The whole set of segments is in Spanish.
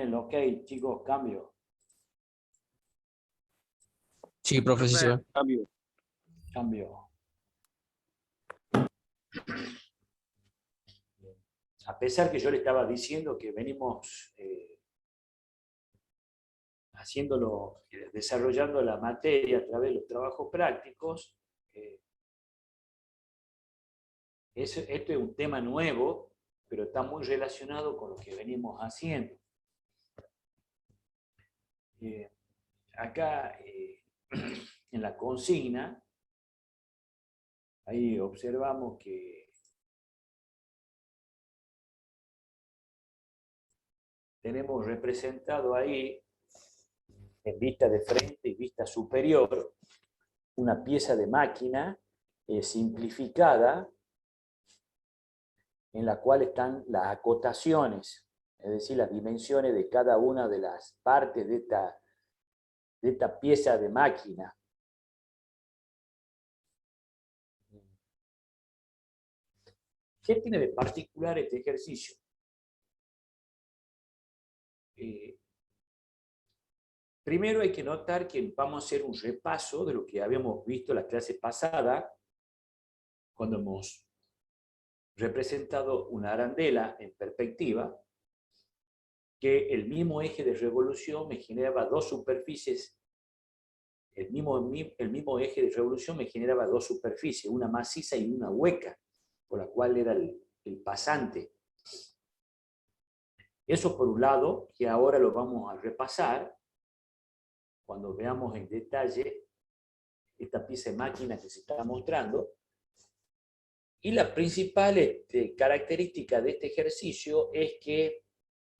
Bien, ok, chicos, cambio. Sí, profe, sí se ve. Cambio. Cambio. A pesar que yo le estaba diciendo que venimos haciéndolo, desarrollando la materia a través de los trabajos prácticos, esto es un tema nuevo, pero está muy relacionado con lo que venimos haciendo. Acá, en la consigna, ahí observamos que tenemos representado ahí, en vista de frente y vista superior, una pieza de máquina simplificada en la cual están las acotaciones, es decir, las dimensiones de cada una de las partes de esta pieza de máquina. ¿Qué tiene de particular este ejercicio? Primero hay que notar que vamos a hacer un repaso de lo que habíamos visto en la clase pasada, cuando hemos representado una arandela en perspectiva, que el mismo eje de revolución me generaba dos superficies, el mismo eje de revolución me generaba dos superficies, una maciza y una hueca, por la cual era el pasante. Eso por un lado, que ahora lo vamos a repasar, cuando veamos en detalle esta pieza de máquina que se está mostrando. Y la principal característica de este ejercicio es que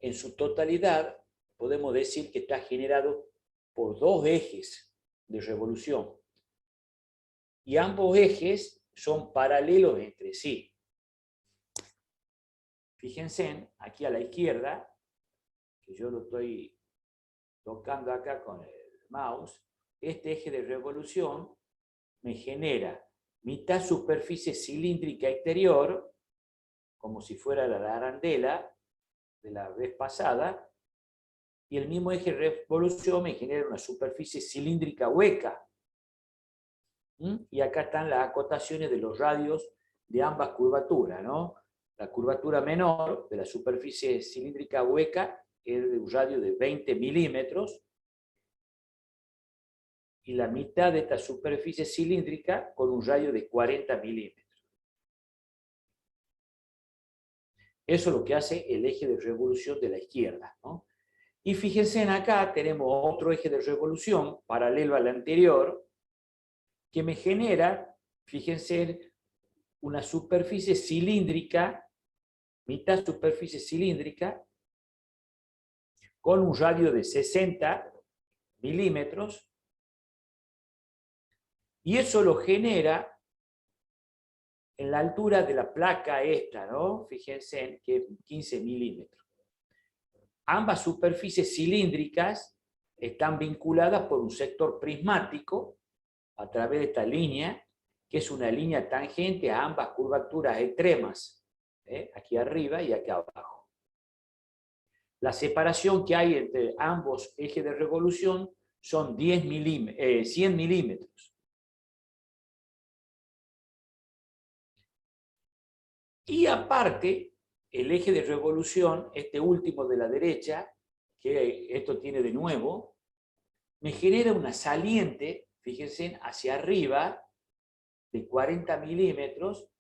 en su totalidad podemos decir que está generado por dos ejes de revolución. Y ambos ejes son paralelos entre sí. Fíjense, aquí a la izquierda, que yo lo estoy tocando acá con el mouse, este eje de revolución me genera mitad superficie cilíndrica exterior, como si fuera la arandela de la vez pasada, y el mismo eje de revolución me genera una superficie cilíndrica hueca. Y acá están las acotaciones de los radios de ambas curvaturas, ¿no? La curvatura menor de la superficie cilíndrica hueca es de un radio de 20 milímetros, y la mitad de esta superficie cilíndrica con un radio de 40 milímetros. Eso es lo que hace el eje de revolución de la izquierda, ¿no? Y fíjense, acá tenemos otro eje de revolución paralelo al anterior que me genera, fíjense, una superficie cilíndrica, mitad superficie cilíndrica, con un radio de 60 milímetros, y eso lo genera en la altura de la placa esta, ¿no? Fíjense que es 15 milímetros. Ambas superficies cilíndricas están vinculadas por un sector prismático a través de esta línea, que es una línea tangente a ambas curvaturas extremas, aquí arriba y aquí abajo. La separación que hay entre ambos ejes de revolución son 100 milímetros. Y aparte, el eje de revolución, este último de la derecha, que esto tiene de nuevo, me genera una saliente, fíjense, hacia arriba, de 40 milímetros,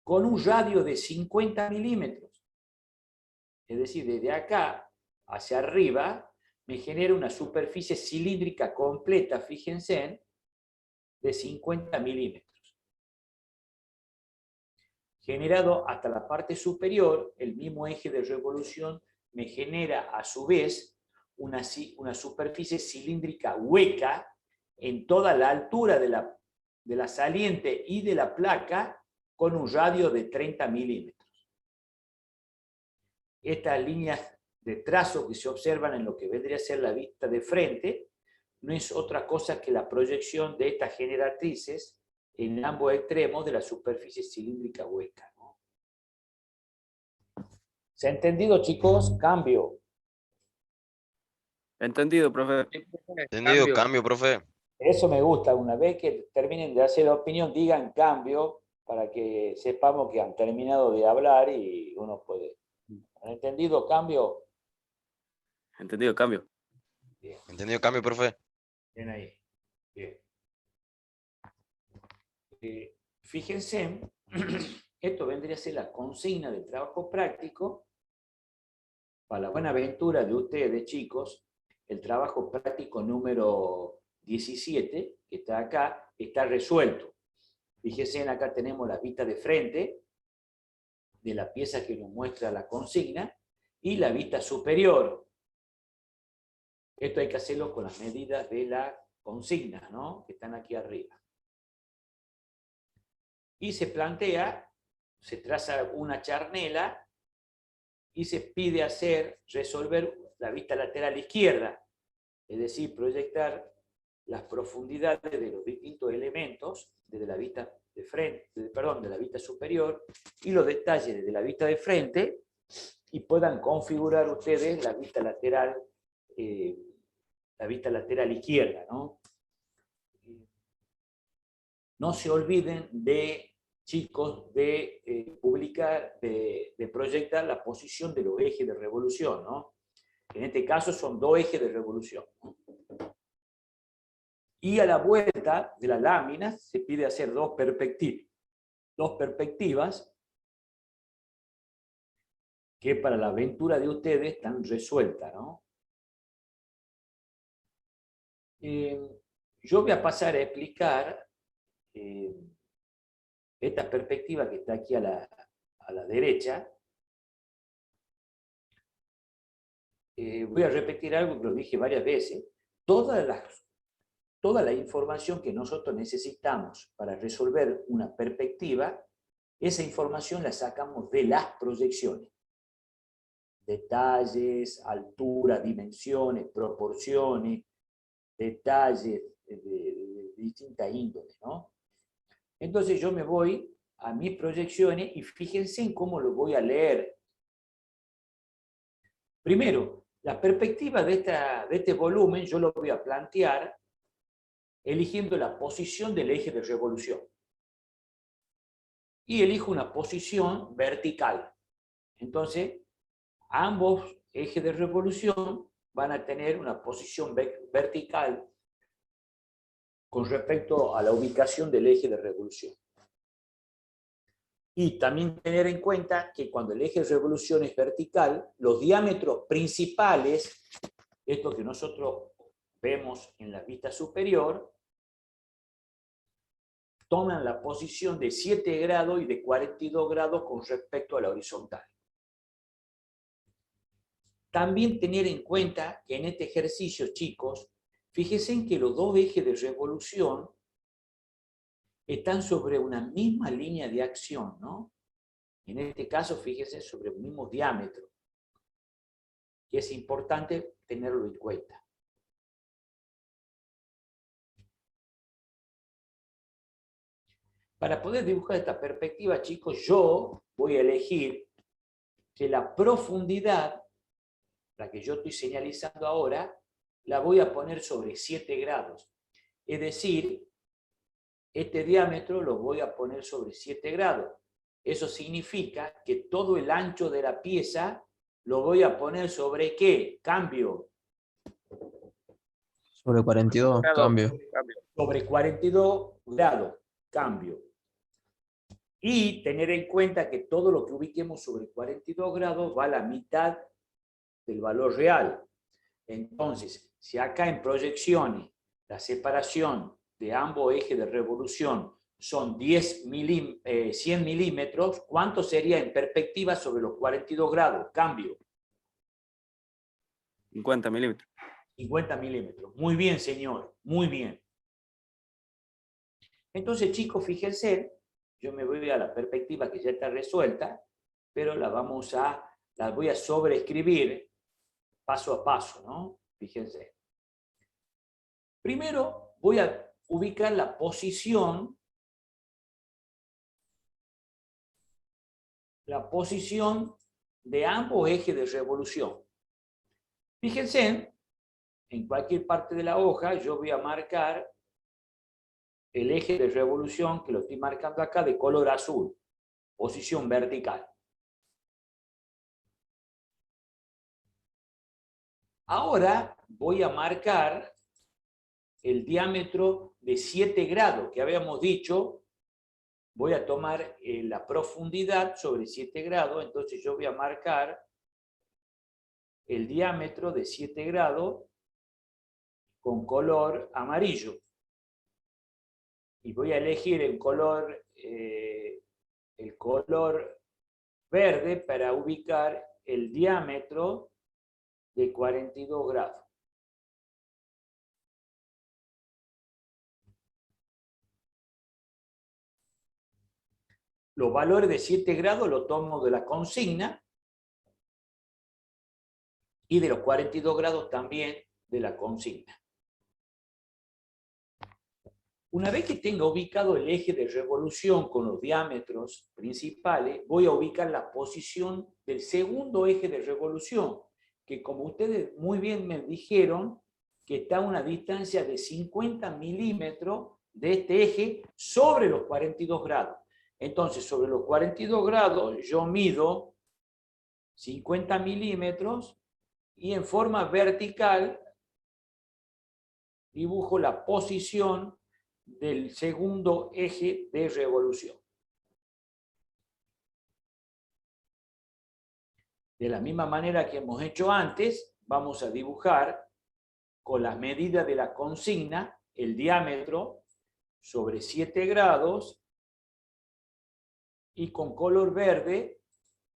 con un radio de 50 milímetros. Es decir, desde acá hacia arriba, me genera una superficie cilíndrica completa, fíjense, de 50 milímetros. Generado hasta la parte superior, el mismo eje de revolución me genera a su vez una superficie cilíndrica hueca en toda la altura de la saliente y de la placa, con un radio de 30 milímetros. Estas líneas de trazo que se observan en lo que vendría a ser la vista de frente no es otra cosa que la proyección de estas generatrices en ambos extremos de la superficie cilíndrica hueca, ¿no? ¿Se ha entendido, chicos? Cambio. Entendido, profe. Entendido, cambio, profe. Eso me gusta. Una vez que terminen de hacer la opinión, digan cambio para que sepamos que han terminado de hablar y uno puede. ¿Han entendido? Cambio. Entendido, cambio. Bien, Entendido, cambio, profe. bien ahí. Bien. Fíjense, esto vendría a ser la consigna del trabajo práctico. Para la buena aventura de ustedes, chicos, el trabajo práctico número 17, que está acá, está resuelto. Fíjense, acá tenemos la vista de frente de la pieza que nos muestra la consigna y la vista superior. Esto hay que hacerlo con las medidas de la consigna, ¿no? Que están aquí arriba. Y se plantea, se traza una charnela y se pide resolver la vista lateral izquierda, es decir, proyectar las profundidades de los distintos elementos desde la vista de frente, de la vista superior y los detalles desde la vista de frente y puedan configurar ustedes la vista lateral izquierda, ¿no? No se olviden de, chicos, de publicar, de proyectar la posición de los ejes de revolución, ¿no? En este caso son 2 ejes de revolución. Y a la vuelta de la lámina se pide hacer 2 perspectivas que para la aventura de ustedes están resueltas, ¿no? Yo voy a pasar a explicar esta perspectiva que está aquí a la derecha. Voy a repetir algo que lo dije varias veces. Toda la información que nosotros necesitamos para resolver una perspectiva, esa información la sacamos de las proyecciones. Detalles, altura, dimensiones, proporciones, detalles de distinta índole, ¿no? Entonces yo me voy a mis proyecciones y fíjense en cómo lo voy a leer. Primero, la perspectiva de este volumen yo lo voy a plantear eligiendo la posición del eje de revolución. Y elijo una posición vertical. Entonces, ambos ejes de revolución van a tener una posición vertical con respecto a la ubicación del eje de revolución. Y también tener en cuenta que cuando el eje de revolución es vertical, los diámetros principales, esto que nosotros vemos en la vista superior, toman la posición de 7 grados y de 42 grados con respecto a la horizontal. También tener en cuenta que en este ejercicio, chicos, fíjense en que los 2 ejes de revolución están sobre una misma línea de acción, ¿no? En este caso, fíjense, sobre el mismo diámetro, que es importante tenerlo en cuenta. Para poder dibujar esta perspectiva, chicos, yo voy a elegir que la profundidad, la que yo estoy señalizando ahora, la voy a poner sobre 7 grados. Es decir, este diámetro lo voy a poner sobre 7 grados. Eso significa que todo el ancho de la pieza lo voy a poner sobre ¿qué? Cambio. Sobre 42, cambio. Sobre 42 grados, cambio. Y tener en cuenta que todo lo que ubiquemos sobre 42 grados va a la mitad del valor real. Entonces, si acá en proyecciones la separación de ambos ejes de revolución son 100 milímetros, ¿cuánto sería en perspectiva sobre los 42 grados? Cambio. 50 milímetros. 50 milímetros. Muy bien, señor. Muy bien. Entonces, chicos, fíjense, yo me voy a la perspectiva que ya está resuelta, pero la voy a sobreescribir paso a paso, ¿no? Fíjense. Primero voy a ubicar la posición de ambos ejes de revolución. Fíjense, en cualquier parte de la hoja yo voy a marcar el eje de revolución, que lo estoy marcando acá, de color azul, posición vertical. Ahora voy a marcar el diámetro de 7 grados, que habíamos dicho, voy a tomar la profundidad sobre 7 grados, entonces yo voy a marcar el diámetro de 7 grados con color amarillo. Y voy a elegir el color verde para ubicar el diámetro de 42 grados. Los valores de 7 grados los tomo de la consigna y de los 42 grados también de la consigna. Una vez que tenga ubicado el eje de revolución con los diámetros principales, voy a ubicar la posición del segundo eje de revolución, que como ustedes muy bien me dijeron, que está a una distancia de 50 milímetros de este eje sobre los 42 grados. Entonces, sobre los 42 grados yo mido 50 milímetros y en forma vertical dibujo la posición del segundo eje de revolución. De la misma manera que hemos hecho antes, vamos a dibujar con las medidas de la consigna el diámetro sobre 7 grados y con color verde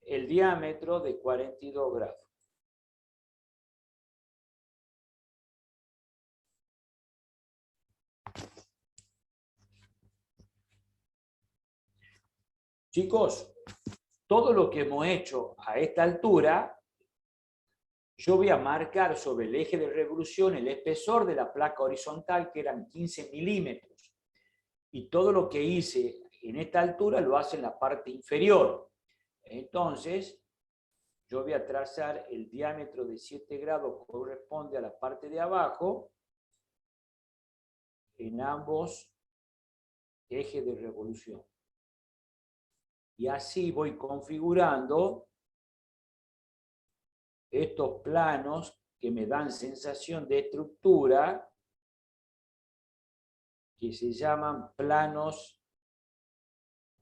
el diámetro de 42 grados. Chicos, todo lo que hemos hecho a esta altura, yo voy a marcar sobre el eje de revolución el espesor de la placa horizontal, que eran 15 milímetros. Y todo lo que hice en esta altura lo hace en la parte inferior. Entonces, yo voy a trazar el diámetro de 7 grados, corresponde a la parte de abajo, en ambos ejes de revolución. Y así voy configurando estos planos que me dan sensación de estructura, que se llaman planos,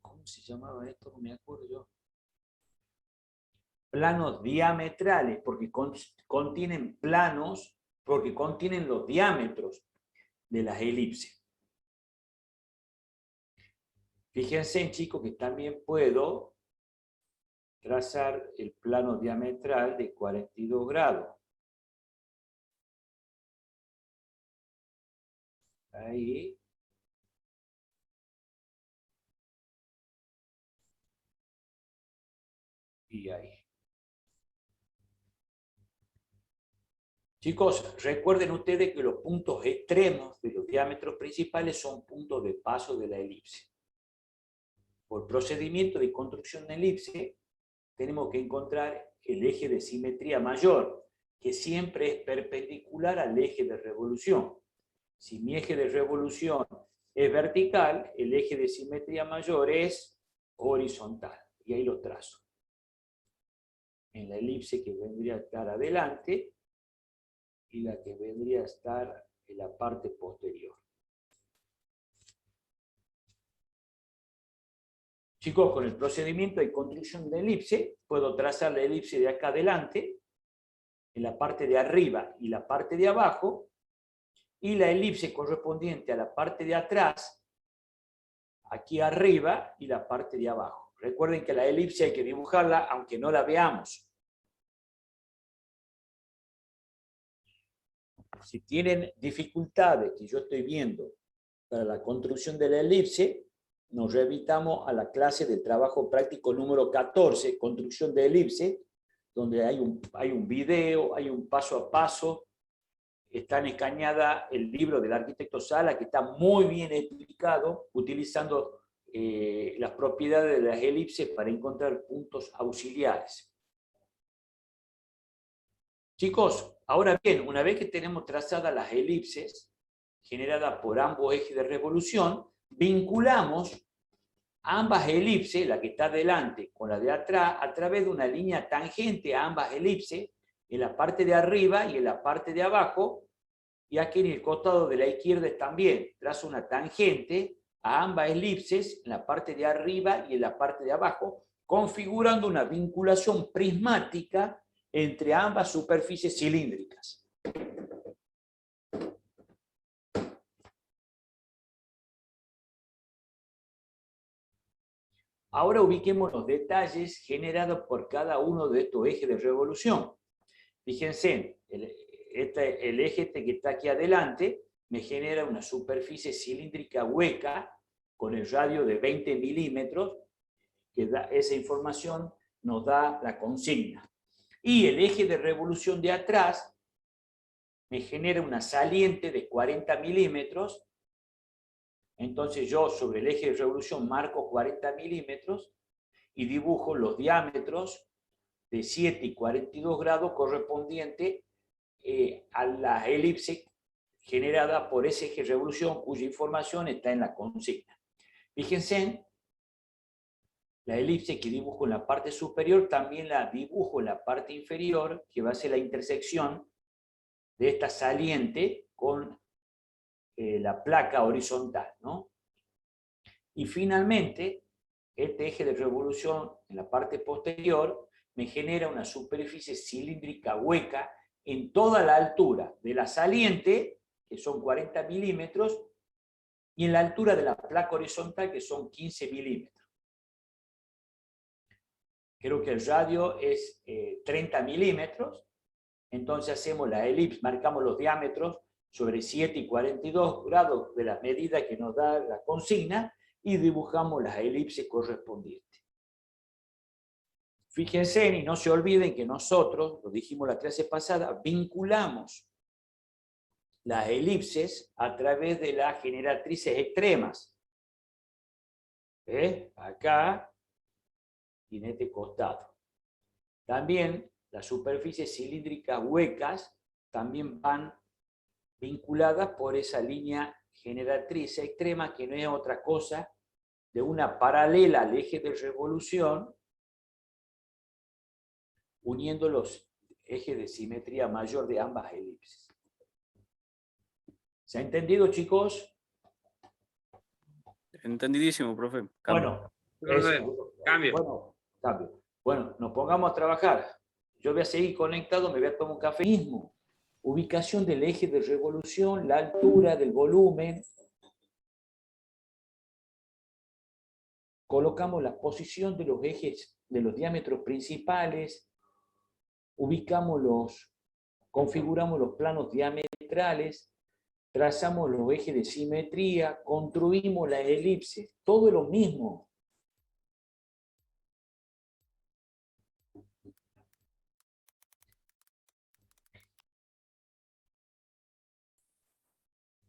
¿cómo se llamaba esto? No me acuerdo yo. Planos diametrales, porque contienen planos, porque contienen los diámetros de las elipses. Fíjense, chicos, que también puedo trazar el plano diametral de 42 grados. Ahí. Y ahí. Chicos, recuerden ustedes que los puntos extremos de los diámetros principales son puntos de paso de la elipse. Por procedimiento de construcción de elipse, tenemos que encontrar el eje de simetría mayor, que siempre es perpendicular al eje de revolución. Si mi eje de revolución es vertical, el eje de simetría mayor es horizontal. Y ahí lo trazo. En la elipse que vendría a estar adelante y la que vendría a estar en la parte posterior. Chicos, con el procedimiento de construcción de elipse, puedo trazar la elipse de acá adelante, en la parte de arriba y la parte de abajo, y la elipse correspondiente a la parte de atrás, aquí arriba, y la parte de abajo. Recuerden que la elipse hay que dibujarla aunque no la veamos. Si tienen dificultades que yo estoy viendo para la construcción de la elipse, nos remitamos a la clase de trabajo práctico número 14, construcción de elipse, donde hay un video, hay un paso a paso. Está en escañada el libro del arquitecto Sala, que está muy bien explicado, utilizando las propiedades de las elipses para encontrar puntos auxiliares. Chicos, ahora bien, una vez que tenemos trazadas las elipses generadas por ambos ejes de revolución, vinculamos ambas elipses, la que está delante con la de atrás, a través de una línea tangente a ambas elipses, en la parte de arriba y en la parte de abajo, y aquí en el costado de la izquierda también, trazo una tangente a ambas elipses, en la parte de arriba y en la parte de abajo, configurando una vinculación prismática entre ambas superficies cilíndricas. Ahora ubiquemos los detalles generados por cada uno de estos ejes de revolución. Fíjense, el eje que está aquí adelante me genera una superficie cilíndrica hueca con el radio de 20 milímetros, que esa información nos da la consigna. Y el eje de revolución de atrás me genera una saliente de 40 milímetros. Entonces yo sobre el eje de revolución marco 40 milímetros y dibujo los diámetros de 7 y 42 grados correspondiente a la elipse generada por ese eje de revolución cuya información está en la consigna. Fíjense, la elipse que dibujo en la parte superior también la dibujo en la parte inferior, que va a ser la intersección de esta saliente con la placa horizontal, ¿no? Y finalmente, este eje de revolución en la parte posterior me genera una superficie cilíndrica hueca en toda la altura de la saliente, que son 40 milímetros, y en la altura de la placa horizontal, que son 15 milímetros. Creo que el radio es 30 milímetros, entonces hacemos la elipse, marcamos los diámetros sobre 7 y 42 grados de la medida que nos da la consigna y dibujamos las elipses correspondientes. Fíjense y no se olviden que nosotros, lo dijimos la clase pasada, vinculamos las elipses a través de las generatrices extremas. Acá y en este costado. También las superficies cilíndricas huecas también van vinculadas por esa línea generatriz extrema, que no es otra cosa de una paralela al eje de revolución, uniendo los ejes de simetría mayor de ambas elipses. ¿Se ha entendido, chicos? Entendidísimo, profe. Cambio. Bueno, Cambio. Cambio. Bueno, nos pongamos a trabajar. Yo voy a seguir conectado, me voy a tomar un café mismo. Ubicación del eje de revolución, la altura del volumen. Colocamos la posición de los ejes, de los diámetros principales. Configuramos los planos diametrales. Trazamos los ejes de simetría. Construimos la elipse. Todo es lo mismo.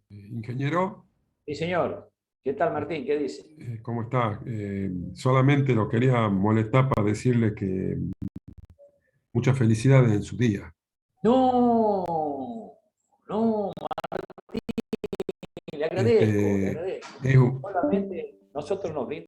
Ingeniero, Sí, señor. ¿Qué tal, Martín? ¿Qué dice? ¿cómo está? Solamente lo quería molestar para decirle que muchas felicidades en su día. No, no, Martín, le agradezco, le agradezco. Es un- Solamente nosotros nos brindamos